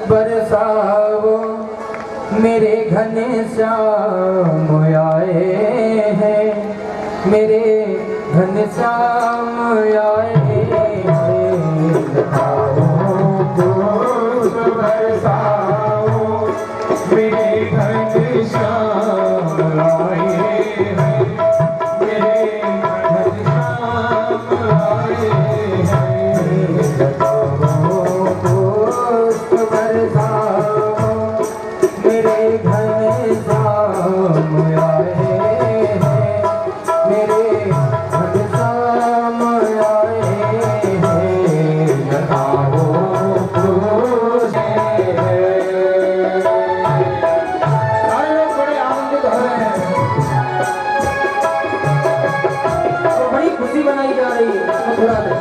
बरसाओ मेरे घनश्याम आए हैं, मेरे घनश्याम आए हैं। पुष्प बरसाओ मेरे घनश्याम आए हैं, मेरे घनश्याम आए हैं। पुष्प बरसाओ मेरे घनश्याम आए हैं, मेरे घनश्याम आए हैं। लगाओ पुष्प। सारे लोग बड़े आनंदित हो रहे हैं और बड़ी खुशी मनाई जा रही है मथुरा में।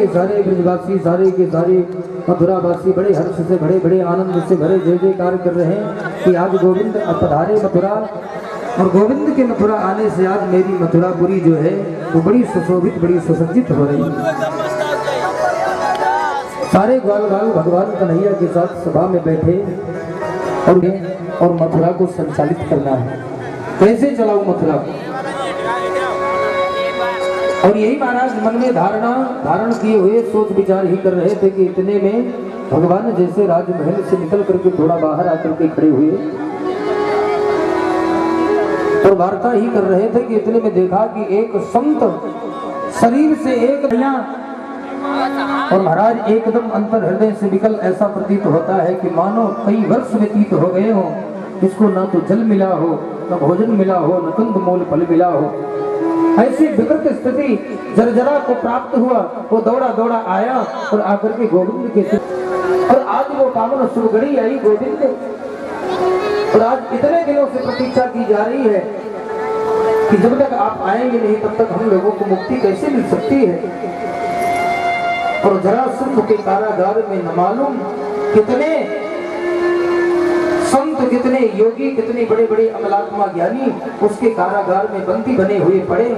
सारे ब्रजवासी सारे के सारे मथुरावासी बड़े हर्ष से बड़े बड़े आनंद से भरे जय जयकार कर रहे हैं कि आज गोविंद पधारे मथुरा। और गोविंद के मथुरा आने से आज मेरी मथुरापुरी जो है वो बड़ी सुशोभित बड़ी सुसज्जित हो रही है। सारे ग्वाल बाल भगवान कन्हैया के साथ सभा में बैठे और मथुरा को संचालित करना है। कैसे चलाऊं मथुरा को? और यही महाराज मन में धारण किए हुए सोच विचार ही कर रहे थे कि इतने में भगवान जैसे राजमहल से निकल करके थोड़ा बाहर आकर के खड़े हुए और वार्ता ही कर रहे थे कि इतने में देखा कि एक संत शरीर से एक और महाराज एकदम अंतर हृदय से निकल ऐसा प्रतीत होता है कि मानो कई वर्ष व्यतीत हो गए हो, इसको ना तो जल मिला हो, न भोजन मिला हो, न कंद मूल फल मिला हो। ऐसी विकृत स्थिति जर्जरा को प्राप्त हुआ। वो दौड़ा दौड़ा आया और आकर के गोविंद के और आज वो पावन सुरगड़ी आई गोविंद। और आज इतने दिनों से प्रतीक्षा की जा रही है कि जब तक आप आएंगे नहीं तब तक हम लोगों को मुक्ति कैसे मिल सकती है। और जरासंध के कारागार में न मालूम कितने संत, कितने योगी, कितने बड़े बड़े अमलात्मा ज्ञानी उसके कारागार में बंदी बने हुए पड़े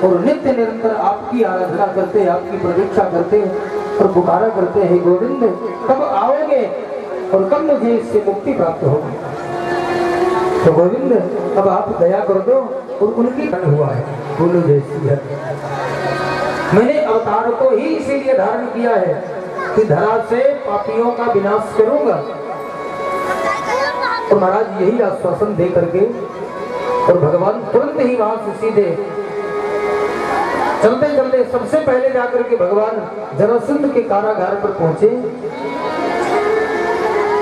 और नित्य निरंतर आपकी आराधना करते, आपकी प्रतीक्षा करते और पुकारा करते हैं, गोविंद कब आओगे और कब मुझे इससे मुक्ति प्राप्त होगी। तो गोविंद अब आप दया कर दो। और उनकी हुआ है, बोलो जय श्री हरि। मैंने अवतार को ही इसीलिए धारण किया है कि धरा से पापियों का विनाश करूंगा। तो महाराज यही आश्वासन दे करके और भगवान तुरंत ही वहां से सीधे चलते चलते सबसे पहले जाकर के भगवान जरासंध के कारागार पर पहुंचे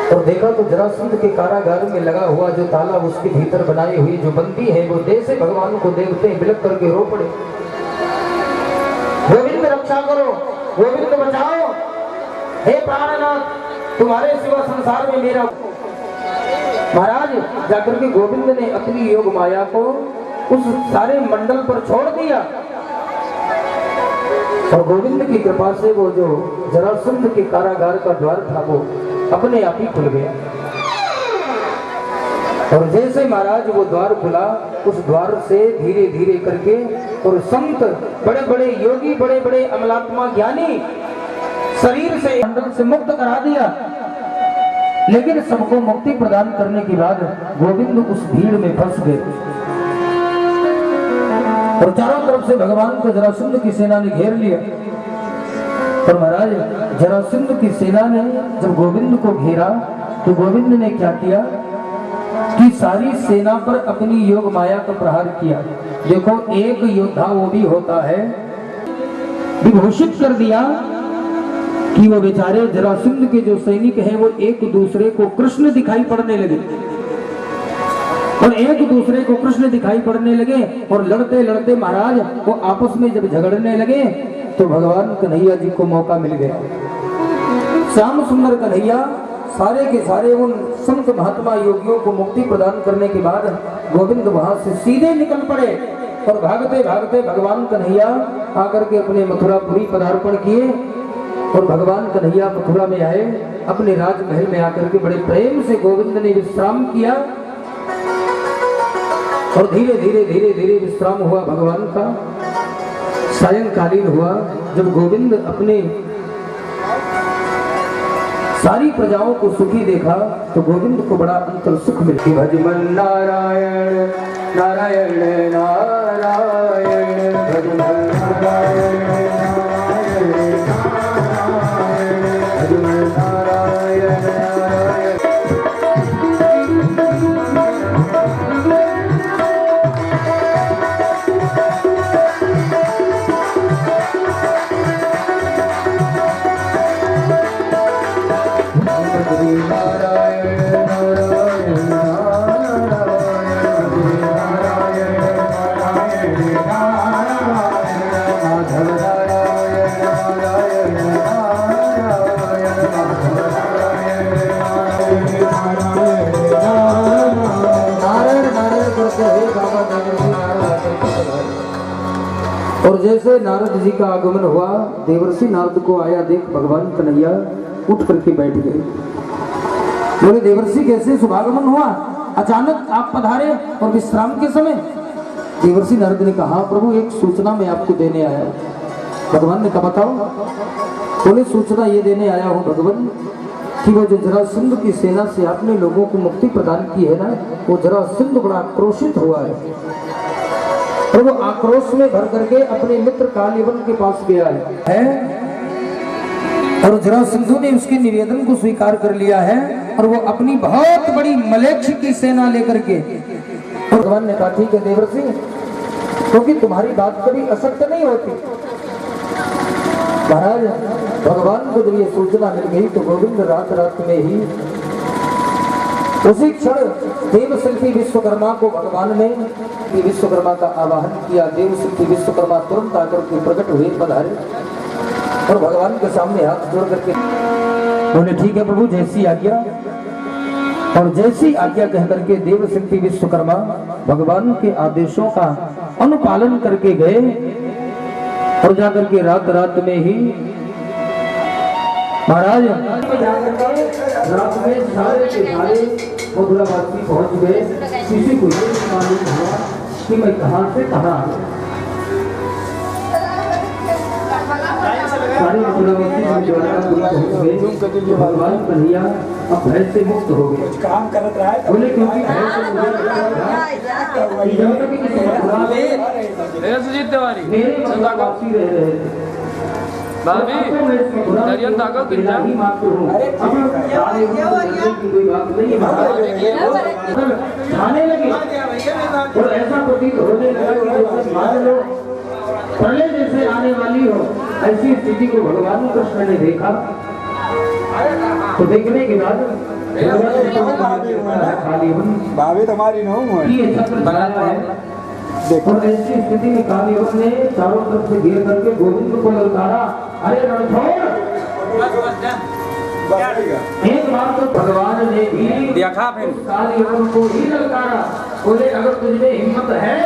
और देखा तो जरासंध के कारागार में लगा हुआ जो ताला, उसके भीतर बनाए हुए जो बंदी है वो देह से भगवान को देखते हैं, बिलक करके रो पड़े, गोविंद रक्षा करो, गोविंद बचाओ, हे प्राणनाथ तुम्हारे सिवा संसार में मेरा। महाराज जाकर के गोविंद ने अपनी योग माया को उस सारे मंडल पर छोड़ दिया और गोविंद की कृपा से वो जो जरासंध के कारागार का द्वार था वो अपने आप ही खुल गया। और जैसे महाराज वो द्वार खुला, उस द्वार से धीरे धीरे करके और संत, बड़े बड़े योगी, बड़े बड़े अमलात्मा ज्ञानी शरीर से मंडल से मुक्त करा दिया। लेकिन सबको मुक्ति प्रदान करने के बाद गोविंद उस भीड़ में फंस गए और चारों तरफ से भगवान को जरासंध की सेना ने घेर लिया। पर महाराज जरासंध की सेना ने जब गोविंद को घेरा तो गोविंद ने क्या किया कि सारी सेना पर अपनी योग माया का प्रहार किया। देखो एक योद्धा वो भी होता है, विभूषित कर दिया कि वो बेचारे जरासंध के जो सैनिक हैं वो एक दूसरे को कृष्ण दिखाई पड़ने लगे और एक दूसरे को कृष्ण दिखाई पड़ने लगे और लड़ते लड़ते महाराज वो आपस में जब झगड़ने लगे तो भगवान कन्हैया जी को मौका मिल गया। श्याम सुंदर कन्हैया सारे के सारे उन संत महात्मा योगियों को मुक्ति प्रदान करने के बाद गोविंद वहां से सीधे निकल पड़े और भागते भागते भगवान कन्हैया आकर के अपने मथुरापुरी पदार्पण किए और भगवान कन्हैया मथुरा में आए। अपने राजमहल में आकर के बड़े प्रेम से गोविंद ने विश्राम किया और धीरे धीरे धीरे धीरे विश्राम हुआ भगवान का। सायंकालीन हुआ जब गोविंद अपने सारी प्रजाओं को सुखी देखा तो गोविंद को बड़ा अंतर सुख मिलती। भजमन नारायण नारायण नारायण भजमन नारायण और जैसे नारद जी का आगमन हुआ, देवर्षि नारद को आया देख भगवान कन्हैया उठ करके बैठ गए। बोले देवर्षि कैसे शुभागमन हुआ, अचानक आप पधारे और विश्राम के समय। देवर्षि नारद ने कहा प्रभु एक सूचना मैं आपको देने आया। भगवान ने कहा बताओ। बोले सूचना ये देने आया हूँ भगवान कि वो जो जरासंध की सेना से आपने लोगों को मुक्ति प्रदान की है ना, वो जरासंध बड़ा आक्रोशित हुआ है और वो आक्रोश में भर करके अपने मित्र कालिबन के पास गया है और जरासंध ने उसके निवेदन को स्वीकार कर लिया है और वो अपनी बहुत बड़ी मलेच्छ की सेना लेकर के। और भगवान ने कहा ठीक है देवर्षि, क्योंकि तुम्हारी बात कभी असत्य नहीं होती। महाराज भगवान को जब ये सूचना मिल गई तो गोविंद रात रात में ही उसी क्षण देवशिल्पी विश्वकर्मा को भगवान ने विश्वकर्मा का आवाहन किया। देवशिल्पी विश्वकर्मा तुरंत आकर के प्रकट हुए, पधारे और भगवान के सामने हाथ जोड़ करके बोले ठीक है प्रभु जैसी आज्ञा। और जैसी आज्ञा कह करके देवशिल्पी विश्वकर्मा भगवान के आदेशों का अनुपालन करके गए और जाकर के रात रात में ही महाराज रात में सारे के सारे मथुरावासी पहुंच गए। किसी को ये मालूम हुआ कि मैं कहां से कहां आ गया। सारे मथुरावासी द्वारकापुरी पहुंच गए तो भगवान कन्हैया अब भय से मुक्त हो गए। काम करत रहा है बोले क्योंकि भय से मुझे जब तक कि मथुरा में मेरे मथुरावासी रह रहे थे भाभी, दरियन ताकत गिर जा। खाने लगे और ऐसा प्रतीत होने लगा कि जैसे मान लो प्रलय जैसे आने वाली हो, ऐसी स्थिति को भगवान कृष्ण ने देखा। तो देखने के बाद भाभी तुम्हारी न हूँ ये चक्र चलाया है। और ऐसी स्थिति में कालीवन ने चारों तरफ से घेर करके गोविंद को ललकारा, अरे रणछोड़। एक बार तो भगवान ने भी कालीवन को ही ललकारा, बोले अगर तुझमें हिम्मत है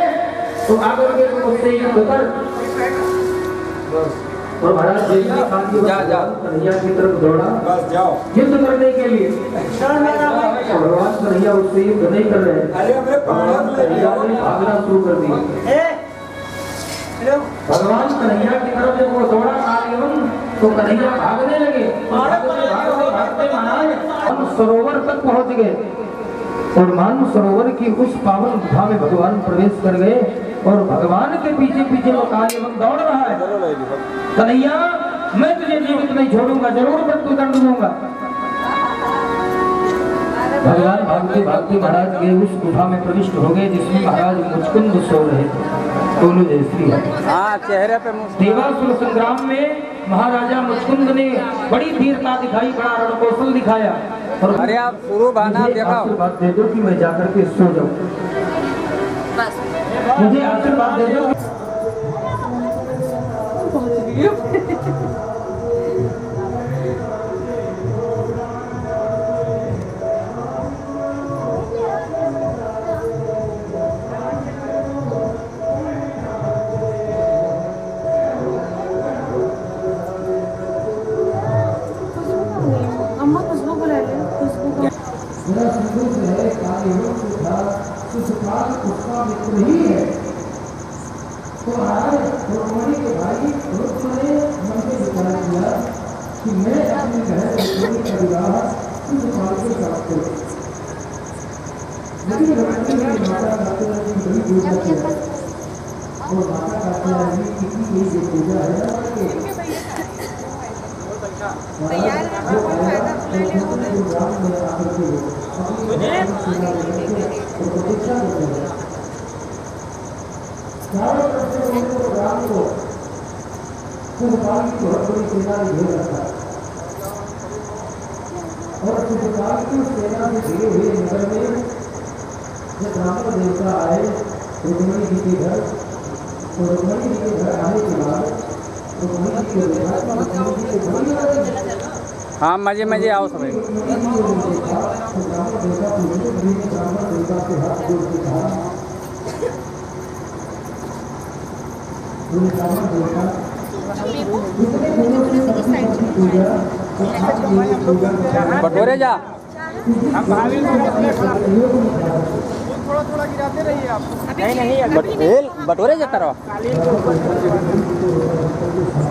तो आकर के तुम उससे युद्ध कर। और महाराज जैसे कन्हैया की तरफ दौड़ा युद्ध करने के लिए, भगवान कन्हैया उससे युद्ध नहीं कर रहे, कन्हैया ने भागना शुरू कर दिया। भगवान कन्हैया की तरफ जब वो दौड़ा कालीवन, तो कन्हैया भागने लगे। भागते महाराज हम सरोवर तक पहुंच गए और मान सरोवर की उस पावन गुफा में भगवान प्रवेश कर गए और भगवान के पीछे पीछे वो कालीवन दौड़ रहा है। कन्हैया मैं तुझे जीवित नहीं छोड़ूंगा, जरूर मृत्युदंड दूंगा। भगवान भागते भागते महाराज के उस गुफा में प्रविष्ट हो गए जिसमें महाराज मुचकुंद सो रहे थे। दोनों जयश्री है। चेहरे पे देवासुर संग्राम में महाराजा मुचकुंद ने बड़ी वीरता दिखाई, बड़ा रणकौशल दिखाया। और अरे आप शुरू बहाना दिखाओ। आशीर्वाद दे दो कि मैं जाकर के सो जाऊं, मुझे आशीर्वाद दे दो। अम्मा खुशबू बुला ले, खुशबू मेरा संदेश है कालीवन को था उस काल उसका मित्र ही है। तो महाराज रुक्मणी के भाई रुक्म ने मन में विचार किया कि मैं अपने घर रुक्मणी का विवाह उस काल के साथ करूं। लेकिन रुक्मणी की माता कात्यायनी की बड़ी पूजा है और माता कात्यायनी की यही जो पूजा है और शिवपाल की सेना से घिरे हुए नगर में जब ब्राह्मण देवता आए रुक्मणी जी के घर, तो रुक्मणी जी के घर आने के बाद रुक्मणी जी को देखा कि रुक्मणी जी को बड़ी लगी। हाँ मजे मजे आओ सब। बटोरे जा बटोरे जा करो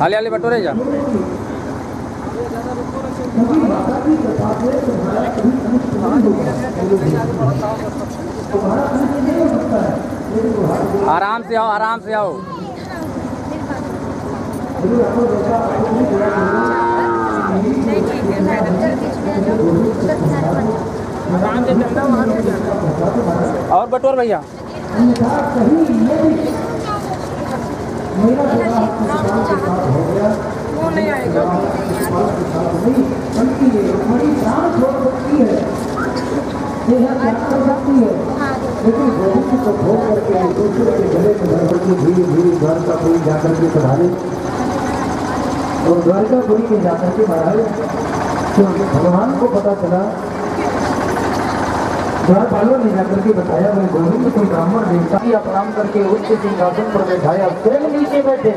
हाली हाली बटोरे जा। आराम से आओ, आराम से आओ। और बटोर भैया वो नहीं आएगा। लेकिन गोविंद को भोग करके दूसरे के गले में भर करके धीरे धीरे द्वारकापुरी जाकर के संभाले और द्वारकापुरी में जाकर के महाराज तो भगवान को पता चला, द्वारपालों ने जाकर के बताया मैं गोविंद को ब्राह्मण देवता प्रणाम करके उच्च सिंहासन पर बैठाया, स्वयं नीचे बैठे।